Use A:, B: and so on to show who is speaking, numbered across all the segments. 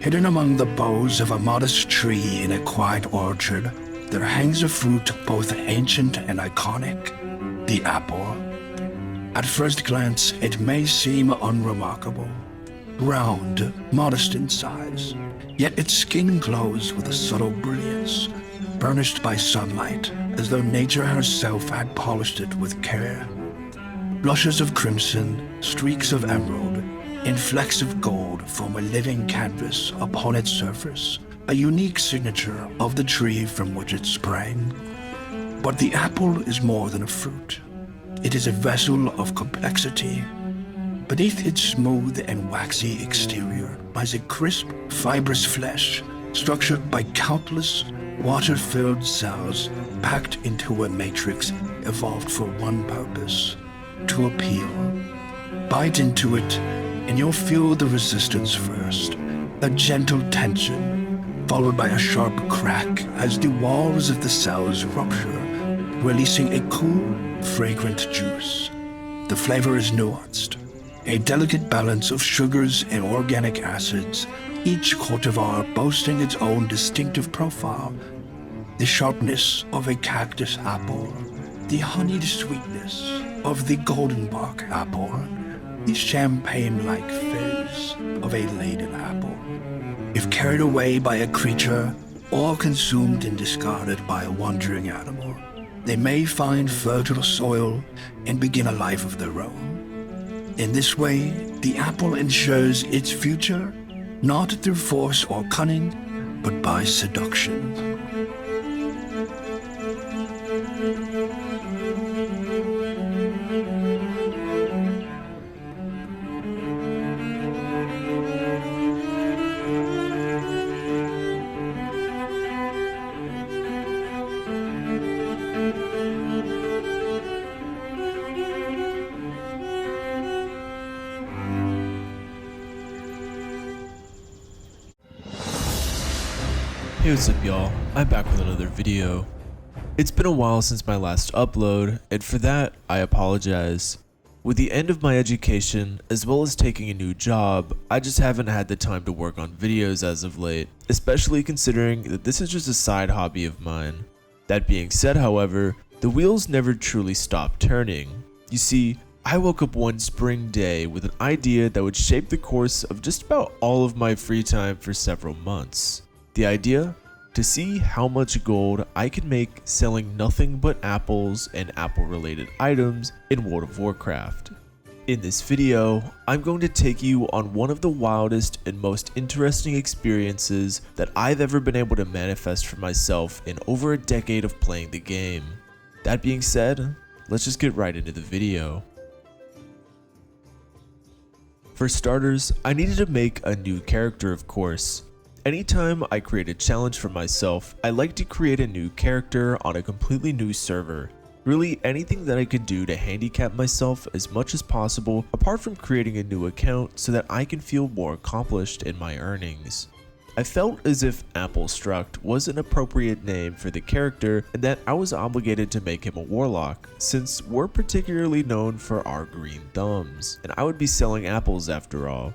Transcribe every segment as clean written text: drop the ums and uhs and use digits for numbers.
A: Hidden among the boughs of a modest tree in a quiet orchard, there hangs a fruit both ancient and iconic, the apple. At first glance, it may seem unremarkable. Round, modest in size, yet its skin glows with a subtle brilliance, burnished by sunlight, as though nature herself had polished it with care. Blushes of crimson, streaks of emerald, and flecks of gold form a living canvas upon its surface, a unique signature of the tree from which it sprang. But the apple is more than a fruit. It is a vessel of complexity. Beneath its smooth and waxy exterior lies a crisp, fibrous flesh, structured by countless water-filled cells packed into a matrix evolved for one purpose: to appeal. Bite into it, and you'll feel the resistance first, a gentle tension, followed by a sharp crack as the walls of the cells rupture, releasing a cool, fragrant juice. The flavor is nuanced, a delicate balance of sugars and organic acids, each cultivar boasting its own distinctive profile. The sharpness of a cactus apple, the honeyed sweetness of the goldenbach apple, the champagne-like fizz of a laden apple. If carried away by a creature, or consumed and discarded by a wandering animal, they may find fertile soil and begin a life of their own. In this way, the apple ensures its future, not through force or cunning, but by seduction.
B: Hey, what's up y'all, I'm back with another video. It's been a while since my last upload, and for that, I apologize. With the end of my education, as well as taking a new job, I just haven't had the time to work on videos as of late, especially considering that this is just a side hobby of mine. That being said, however, the wheels never truly stop turning. You see, I woke up one spring day with an idea that would shape the course of just about all of my free time for several months. The idea? To see how much gold I can make selling nothing but apples and apple-related items in World of Warcraft. In this video, I'm going to take you on one of the wildest and most interesting experiences that I've ever been able to manifest for myself in over a decade of playing the game. That being said, let's just get right into the video. For starters, I needed to make a new character, of course. Anytime I create a challenge for myself, I like to create a new character on a completely new server. Really anything that I could do to handicap myself as much as possible, apart from creating a new account so that I can feel more accomplished in my earnings. I felt as if Applestruct was an appropriate name for the character and that I was obligated to make him a warlock, since we're particularly known for our green thumbs, and I would be selling apples after all.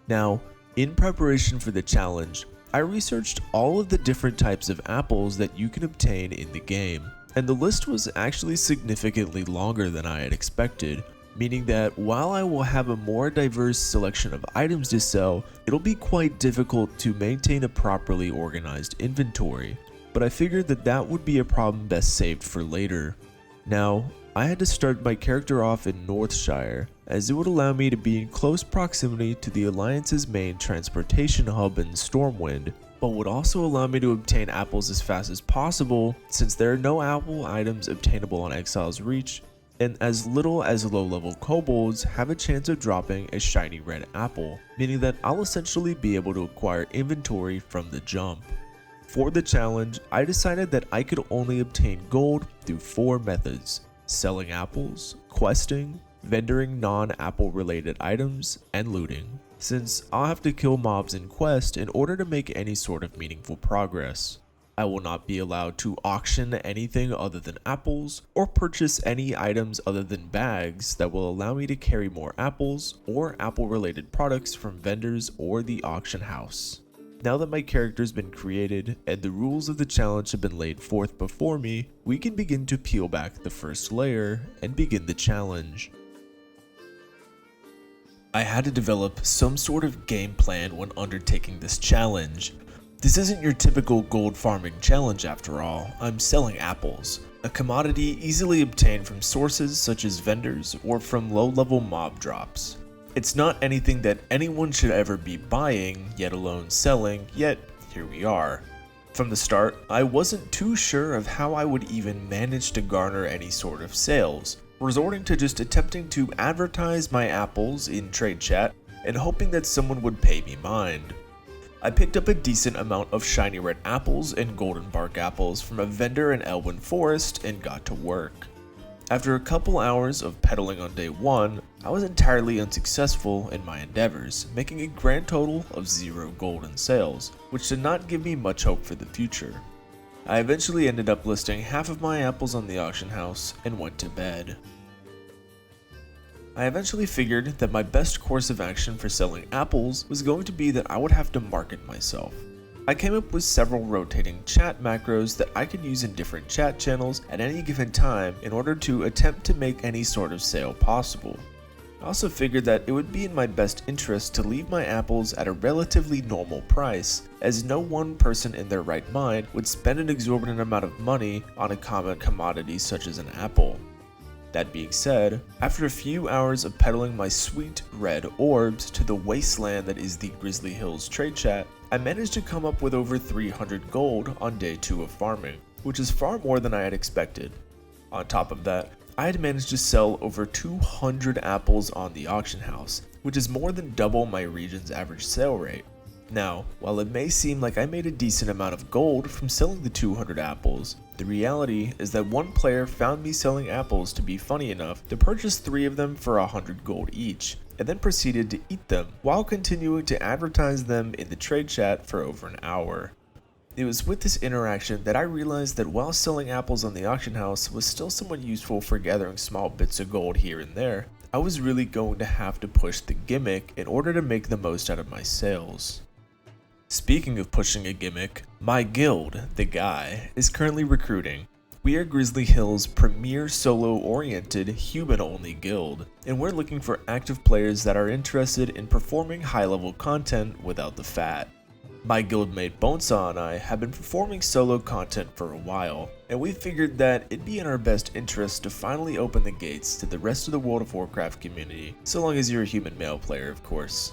B: Now, in preparation for the challenge, I researched all of the different types of apples that you can obtain in the game, and the list was actually significantly longer than I had expected, meaning that while I will have a more diverse selection of items to sell, it'll be quite difficult to maintain a properly organized inventory, but I figured that that would be a problem best saved for later. Now, I had to start my character off in Northshire, as it would allow me to be in close proximity to the Alliance's main transportation hub in Stormwind, but would also allow me to obtain apples as fast as possible since there are no apple items obtainable on Exile's Reach, and as little as low-level kobolds have a chance of dropping a shiny red apple, meaning that I'll essentially be able to acquire inventory from the jump. For the challenge, I decided that I could only obtain gold through 4 methods: selling apples, questing, vendoring non-apple related items, and looting, since I'll have to kill mobs in quest in order to make any sort of meaningful progress. I will not be allowed to auction anything other than apples, or purchase any items other than bags that will allow me to carry more apples or apple related products from vendors or the auction house. Now that my character's been created and the rules of the challenge have been laid forth before me, we can begin to peel back the first layer and begin the challenge. I had to develop some sort of game plan when undertaking this challenge. This isn't your typical gold farming challenge after all. I'm selling apples, a commodity easily obtained from sources such as vendors or from low-level mob drops. It's not anything that anyone should ever be buying, yet alone selling, yet here we are. From the start, I wasn't too sure of how I would even manage to garner any sort of sales, resorting to just attempting to advertise my apples in trade chat and hoping that someone would pay me mind. I picked up a decent amount of shiny red apples and golden bark apples from a vendor in Elwyn Forest and got to work. After a couple hours of peddling on day 1, I was entirely unsuccessful in my endeavors, making a grand total of 0 gold in sales, which did not give me much hope for the future. I eventually ended up listing half of my apples on the auction house and went to bed. I eventually figured that my best course of action for selling apples was going to be that I would have to market myself. I came up with several rotating chat macros that I could use in different chat channels at any given time in order to attempt to make any sort of sale possible. I also figured that it would be in my best interest to leave my apples at a relatively normal price, as no one person in their right mind would spend an exorbitant amount of money on a common commodity such as an apple. That being said, after a few hours of peddling my sweet red orbs to the wasteland that is the Grizzly Hills trade chat, I managed to come up with over 300 gold on day 2 of farming, which is far more than I had expected. On top of that, I had managed to sell over 200 apples on the auction house, which is more than double my region's average sale rate. Now, while it may seem like I made a decent amount of gold from selling the 200 apples, the reality is that one player found me selling apples to be funny enough to purchase 3 of them for 100 gold each, and then proceeded to eat them while continuing to advertise them in the trade chat for over an hour. It was with this interaction that I realized that while selling apples on the auction house was still somewhat useful for gathering small bits of gold here and there, I was really going to have to push the gimmick in order to make the most out of my sales. Speaking of pushing a gimmick, my guild, The Guy, is currently recruiting. We are Grizzly Hills' premier solo-oriented, human-only guild, and we're looking for active players that are interested in performing high-level content without the fat. My guildmate Bonesaw and I have been performing solo content for a while, and we figured that it'd be in our best interest to finally open the gates to the rest of the World of Warcraft community, so long as you're a human male player, of course.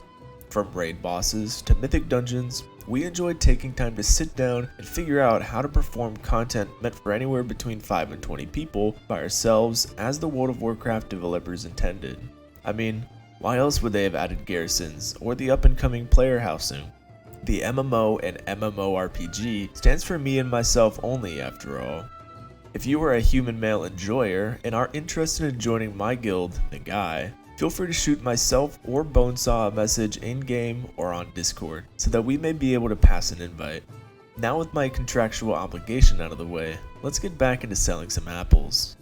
B: From raid bosses to mythic dungeons, we enjoyed taking time to sit down and figure out how to perform content meant for anywhere between 5 and 20 people by ourselves as the World of Warcraft developers intended. I mean, why else would they have added garrisons or the up-and-coming player housing? The MMO and MMORPG stands for me and myself only, after all. If you are a human male enjoyer and are interested in joining my guild, The Guy, feel free to shoot myself or Bonesaw a message in-game or on Discord so that we may be able to pass an invite. Now with my contractual obligation out of the way, let's get back into selling some apples.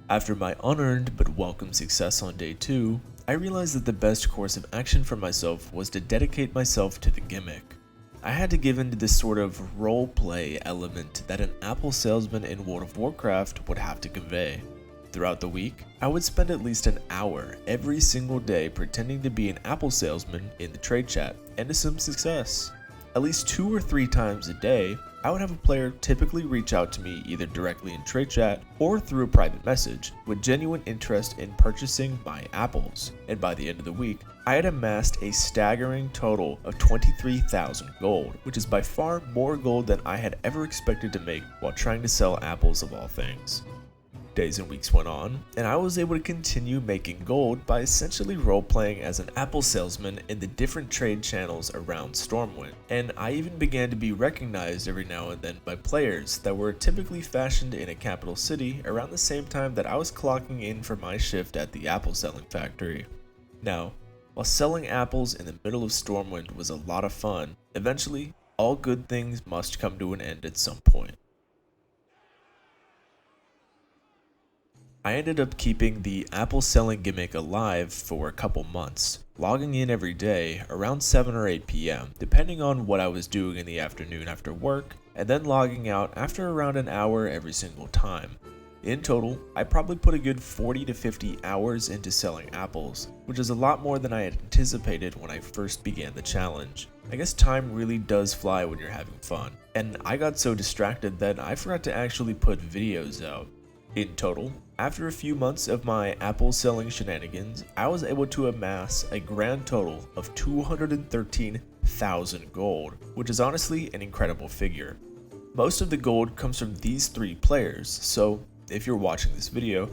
B: After my unearned but welcome success on day 2, I realized that the best course of action for myself was to dedicate myself to the gimmick. I had to give in to this sort of role-play element that an apple salesman in World of Warcraft would have to convey. Throughout the week, I would spend at least an hour every single day pretending to be an apple salesman in the trade chat, and to some success. At least 2 or 3 times a day, I would have a player typically reach out to me either directly in trade chat or through a private message with genuine interest in purchasing my apples, and by the end of the week, I had amassed a staggering total of 23,000 gold, which is by far more gold than I had ever expected to make while trying to sell apples of all things. Days and weeks went on, and I was able to continue making gold by essentially role-playing as an apple salesman in the different trade channels around Stormwind, and I even began to be recognized every now and then by players that were typically fashioned in a capital city around the same time that I was clocking in for my shift at the apple selling factory. Now, while selling apples in the middle of Stormwind was a lot of fun, eventually, all good things must come to an end at some point. I ended up keeping the apple selling gimmick alive for a couple months, logging in every day around 7 or 8 p.m. depending on what I was doing in the afternoon after work, and then logging out after around an hour every single time. In total, I probably put a good 40 to 50 hours into selling apples, which is a lot more than I had anticipated when I first began the challenge. I guess time really does fly when you're having fun, and I got so distracted that I forgot to actually put videos out. In total, after a few months of my apple selling shenanigans, I was able to amass a grand total of 213,000 gold, which is honestly an incredible figure. Most of the gold comes from these 3 players, so if you're watching this video,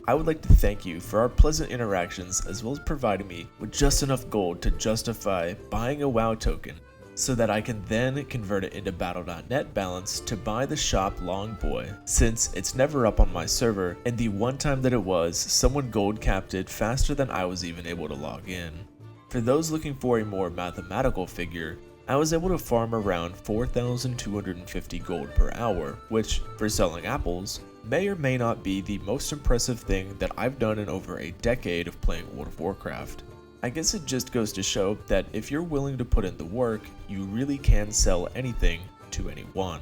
B: I would like to thank you for our pleasant interactions as well as providing me with just enough gold to justify buying a WoW token so that I can then convert it into Battle.net balance to buy the shop Longboy, since it's never up on my server, and the one time that it was, someone gold capped it faster than I was even able to log in. For those looking for a more mathematical figure, I was able to farm around 4,250 gold per hour, which, for selling apples, may or may not be the most impressive thing that I've done in over a decade of playing World of Warcraft. I guess it just goes to show that if you're willing to put in the work, you really can sell anything to anyone.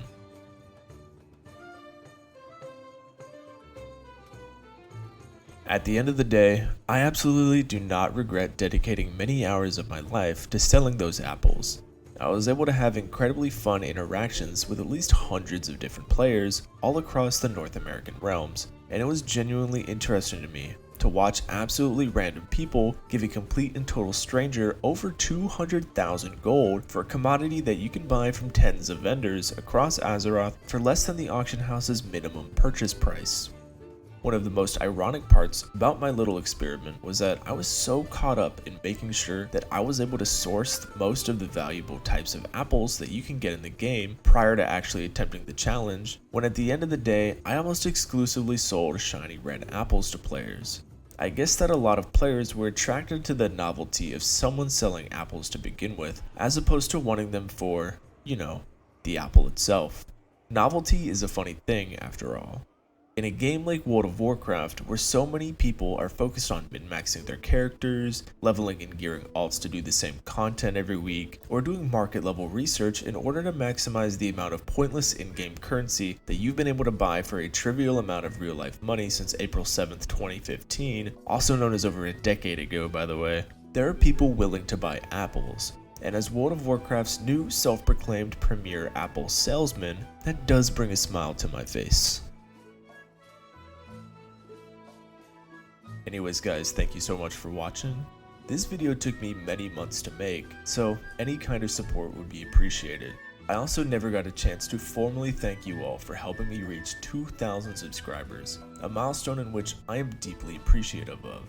B: At the end of the day, I absolutely do not regret dedicating many hours of my life to selling those apples. I was able to have incredibly fun interactions with at least hundreds of different players all across the North American realms, and it was genuinely interesting to me to watch absolutely random people give a complete and total stranger over 200,000 gold for a commodity that you can buy from tens of vendors across Azeroth for less than the auction house's minimum purchase price. One of the most ironic parts about my little experiment was that I was so caught up in making sure that I was able to source most of the valuable types of apples that you can get in the game prior to actually attempting the challenge, when at the end of the day, I almost exclusively sold shiny red apples to players. I guess that a lot of players were attracted to the novelty of someone selling apples to begin with, as opposed to wanting them for, the apple itself. Novelty is a funny thing after all. In a game like World of Warcraft, where so many people are focused on min-maxing their characters, leveling and gearing alts to do the same content every week, or doing market level research in order to maximize the amount of pointless in-game currency that you've been able to buy for a trivial amount of real-life money since April 7th, 2015, also known as over a decade ago by the way, there are people willing to buy apples. And as World of Warcraft's new self-proclaimed premier apple salesman, that does bring a smile to my face. Anyways guys, thank you so much for watching. This video took me many months to make, so any kind of support would be appreciated. I also never got a chance to formally thank you all for helping me reach 2,000 subscribers, a milestone in which I am deeply appreciative of.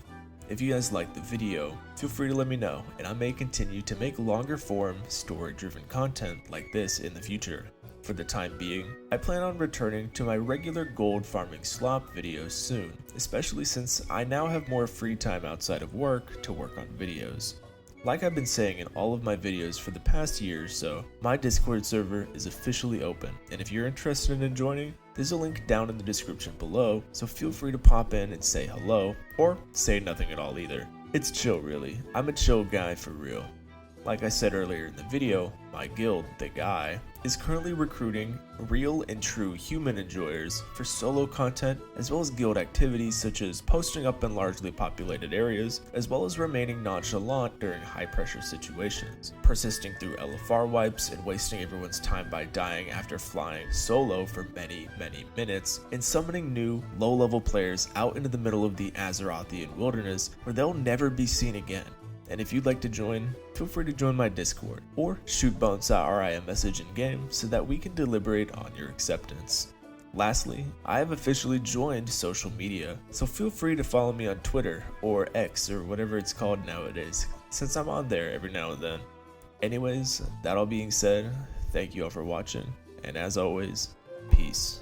B: If you guys liked the video, feel free to let me know, and I may continue to make longer form, story-driven content like this in the future. For the time being, I plan on returning to my regular gold farming slop videos soon, especially since I now have more free time outside of work to work on videos. Like I've been saying in all of my videos for the past year or so, my Discord server is officially open, and if you're interested in joining, there's a link down in the description below, so feel free to pop in and say hello, or say nothing at all either. It's chill really, I'm a chill guy for real. Like I said earlier in the video, my guild, The Guy, is currently recruiting real and true human enjoyers for solo content, as well as guild activities such as posting up in largely populated areas, as well as remaining nonchalant during high pressure situations, persisting through LFR wipes and wasting everyone's time by dying after flying solo for many minutes, and summoning new, low-level players out into the middle of the Azerothian wilderness where they'll never be seen again. And if you'd like to join, feel free to join my Discord, or shoot Bonesai a message in game so that we can deliberate on your acceptance. Lastly, I have officially joined social media, so feel free to follow me on Twitter, or X, or whatever it's called nowadays, since I'm on there every now and then. Anyways, that all being said, thank you all for watching, and as always, peace.